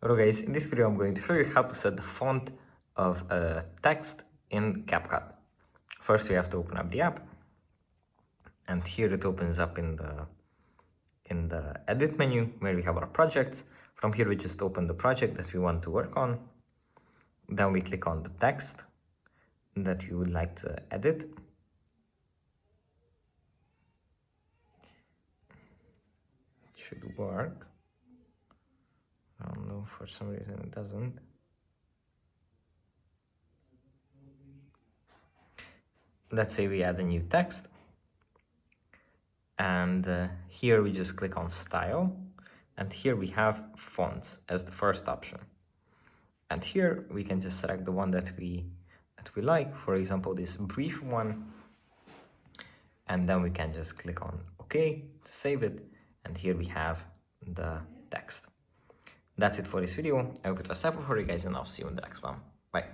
Hello guys, in this video I'm going to show you how to set the font of a text in CapCut. First we have to open up the app, and here it opens up in the edit menu where we have our projects. From here we just open the project that we want to work on. Then we click on the text that we would like to edit. It should work. I don't know, for some reason it doesn't. Let's say we add a new text, and here we just click on style, and here we have fonts as the first option. And here we can just select the one that we like, for example this brief one, and then we can just click on OK to save it, and here we have the text. That's it for this video. I hope it was helpful for you guys, and I'll see you in the next one. Bye.